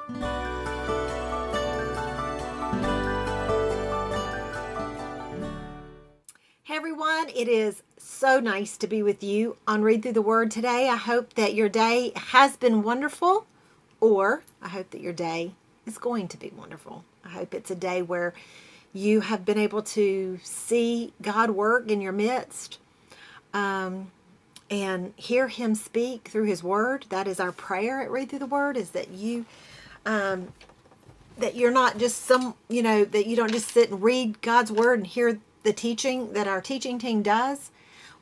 Hey everyone, it is so nice to be with you on Read Through the Word today. I hope that your day has been wonderful, or I hope that your day is going to be wonderful. I hope it's a day where you have been able to see God work in your midst and hear Him speak through His Word. That is our prayer at Read Through the Word, is that that you're not just that you don't just sit and read God's Word and hear the teaching that our teaching team does.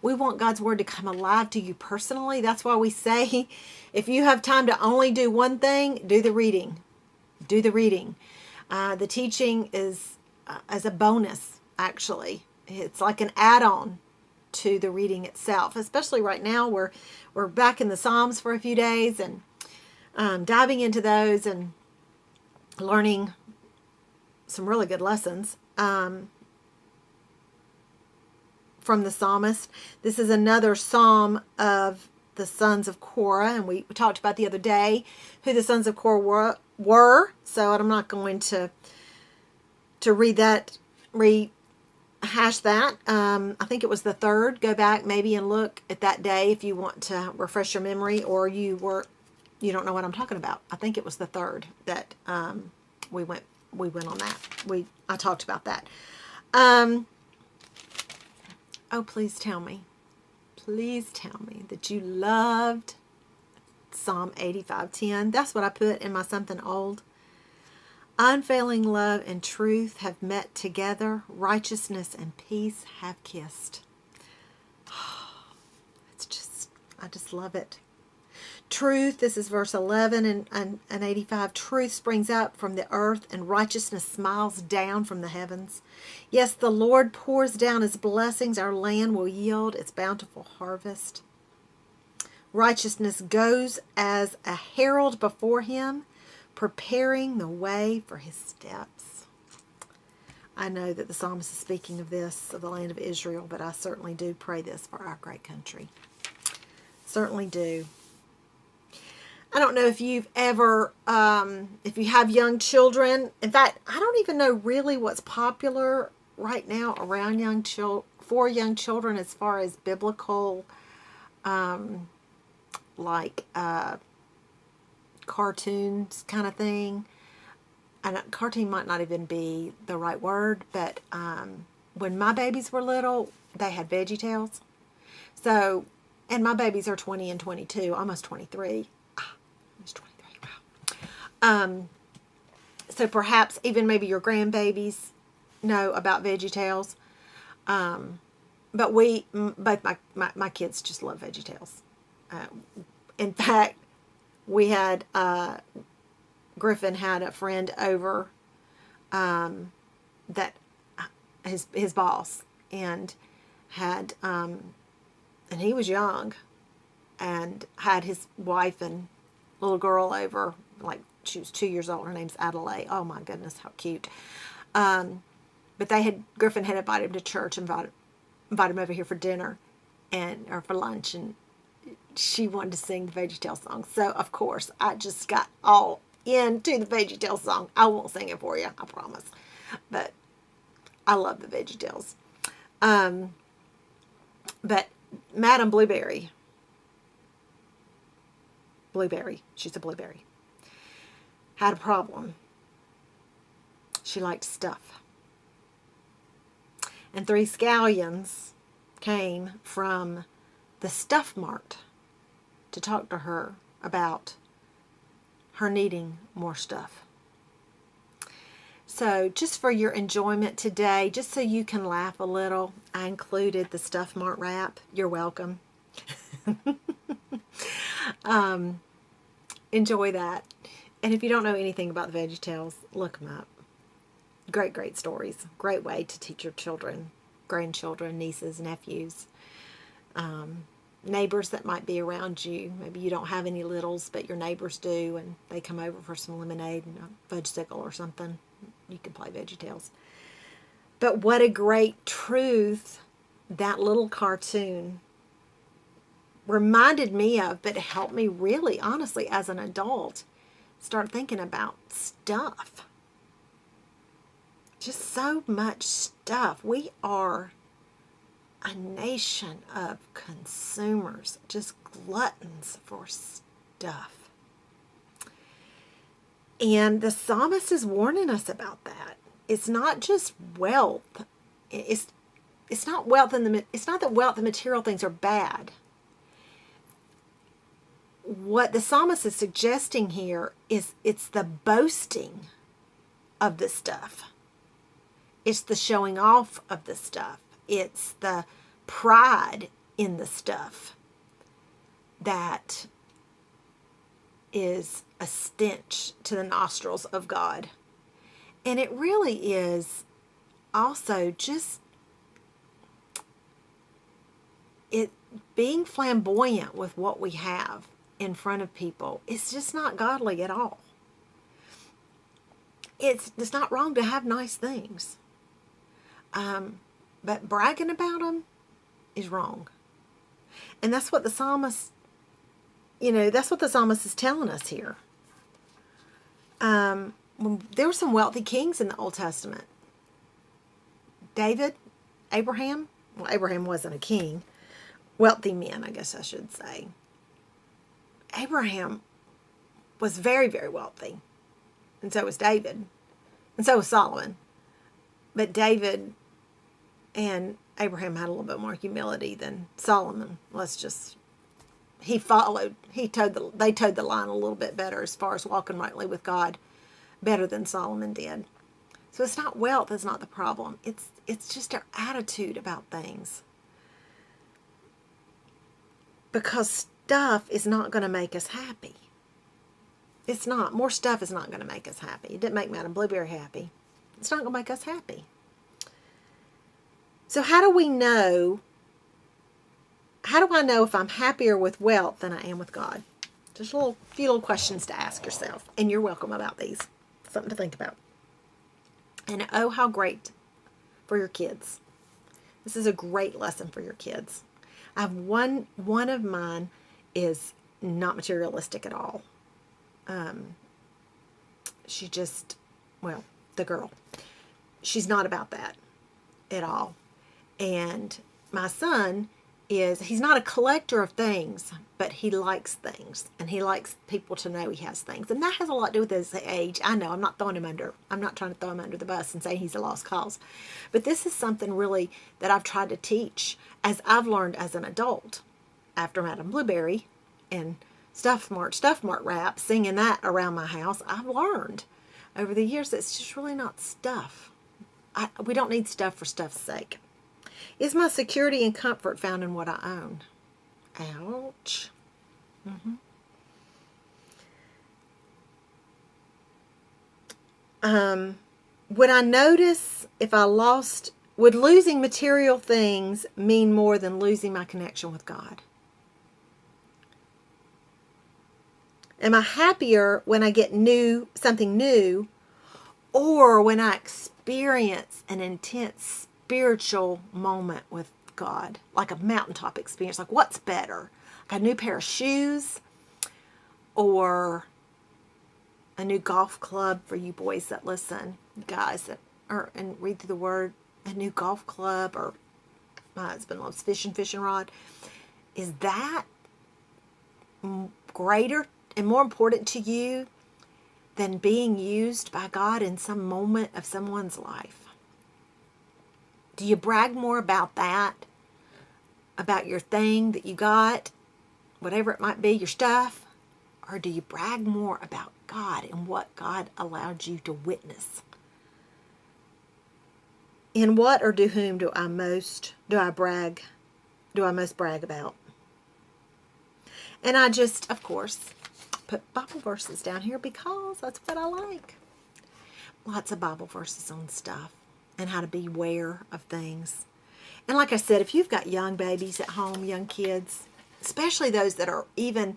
We want God's Word to come alive to you personally. That's why we say, if you have time to only do one thing, do the reading. Do the reading. The teaching is as a bonus, actually. It's like an add-on to the reading itself, especially right now. We're back in the Psalms for a few days and diving into those and learning some really good lessons from the psalmist. This is another psalm of the sons of Korah, and we talked about the other day who the sons of Korah were. So I'm not going to rehash that. I think it was the third. Go back maybe and look at that day if you want to refresh your memory, or you don't know what I'm talking about. I think it was the third that we went on that. I talked about that. Oh, please tell me that you loved Psalm 85:10. That's what I put in my something old. Unfailing love and truth have met together. Righteousness and peace have kissed. I just love it. Truth, this is verse 11 and 85. Truth springs up from the earth, and righteousness smiles down from the heavens. Yes, the Lord pours down His blessings. Our land will yield its bountiful harvest. Righteousness goes as a herald before Him, preparing the way for His steps. I know that the psalmist is speaking of this, of the land of Israel, but I certainly do pray this for our great country. Certainly do. I don't know if you've ever, if you have young children. In fact, I don't even know really what's popular right now around for young children as far as biblical, cartoons kind of thing. And cartoon might not even be the right word, but when my babies were little, they had VeggieTales. So, and my babies are 20 and 22, almost 23. He's 23. Wow. So perhaps even maybe your grandbabies know about VeggieTales. But both my kids just love VeggieTales. In fact, we had Griffin had a friend over that his boss, and had and he was young and had his wife and little girl over, like she was 2 years old. Her name's Adelaide. Oh my goodness, how cute. But Griffin had invited him to church, invited him over here for dinner or for lunch, and she wanted to sing the VeggieTales song. So of course I just got all into the VeggieTales song. I won't sing it for you, I promise. But I love the VeggieTales. But Madam Blueberry, she's a blueberry, had a problem. She liked stuff. And 3 scallions came from the stuff mart to talk to her about her needing more stuff. So just for your enjoyment today, just so you can laugh a little, I included the stuff mart rap. You're welcome. Enjoy that. And if you don't know anything about the VeggieTales, look them up. Great stories. Great way to teach your children, grandchildren, nieces, nephews, neighbors that might be around you. Maybe you don't have any littles, but your neighbors do, and they come over for some lemonade and a fudgesicle or something. You can play VeggieTales. But what a great truth that little cartoon reminded me of, but helped me really, honestly, as an adult, start thinking about stuff. Just so much stuff. We are a nation of consumers, just gluttons for stuff. And the psalmist is warning us about that. It's not just wealth. It's not wealth it's not that wealth and material things are bad. What the psalmist is suggesting here is it's the boasting of the stuff. It's the showing off of the stuff. It's the pride in the stuff that is a stench to the nostrils of God. And it really is also just being flamboyant with what we have in front of people. It's just not godly at all. It's not wrong to have nice things. But bragging about them is wrong. And that's what the psalmist, that's what the psalmist is telling us here. There were some wealthy kings in the Old Testament. David, Abraham. Well, Abraham wasn't a king. Wealthy men, I guess I should say. Abraham was very, very wealthy. And so was David. And so was Solomon. But David and Abraham had a little bit more humility than Solomon. They towed the line a little bit better as far as walking rightly with God, better than Solomon did. So it's not wealth is not the problem. It's just our attitude about things. Because stuff is not going to make us happy. It's not. More stuff is not going to make us happy. It didn't make Madame Blueberry happy. It's not going to make us happy. So how do I know if I'm happier with wealth than I am with God? Just a few little questions to ask yourself. And you're welcome about these. Something to think about. And oh, how great for your kids. This is a great lesson for your kids. I have one of mine is not materialistic at all. She just, the girl, she's not about that at all. And my son he's not a collector of things, but he likes things, and he likes people to know he has things. And that has a lot to do with his age. I know, I'm not trying to throw him under the bus and say he's a lost cause. But this is something really that I've tried to teach as I've learned as an adult after Madame Blueberry and Stuff Mart rap, singing that around my house. I've learned over the years that it's just really not stuff. We don't need stuff for stuff's sake. Is my security and comfort found in what I own? Ouch. Would I notice if I would losing material things mean more than losing my connection with God? Am I happier when I get something new, or when I experience an intense spiritual moment with God, like a mountaintop experience? Like, what's better? Like a new pair of shoes, or a new golf club for you boys that listen, guys that and read through the Word? A new golf club, or my husband loves fishing rod. Is that greater and more important to you than being used by God in some moment of someone's life? Do you brag more about that? About your thing that you got? Whatever it might be, your stuff? Or do you brag more about God and what God allowed you to witness? In what or to whom do I most brag about? And I just, of course, put Bible verses down here because that's what I like. Lots of Bible verses on stuff and how to beware of things. And like I said, if you've got young babies at home, young kids, especially those that are even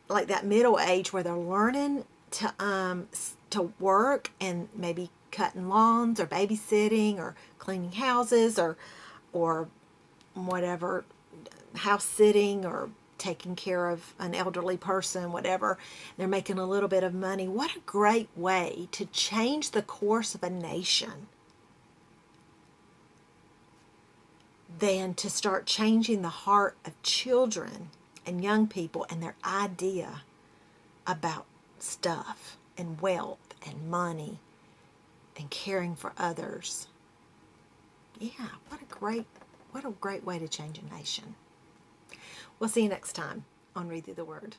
like that middle age where they're learning to work and maybe cutting lawns or babysitting or cleaning houses or whatever, house sitting or taking care of an elderly person, whatever. They're making a little bit of money. What a great way to change the course of a nation than to start changing the heart of children and young people and their idea about stuff and wealth and money and caring for others. Yeah, what a great way to change a nation. We'll see you next time on Read Through the Word.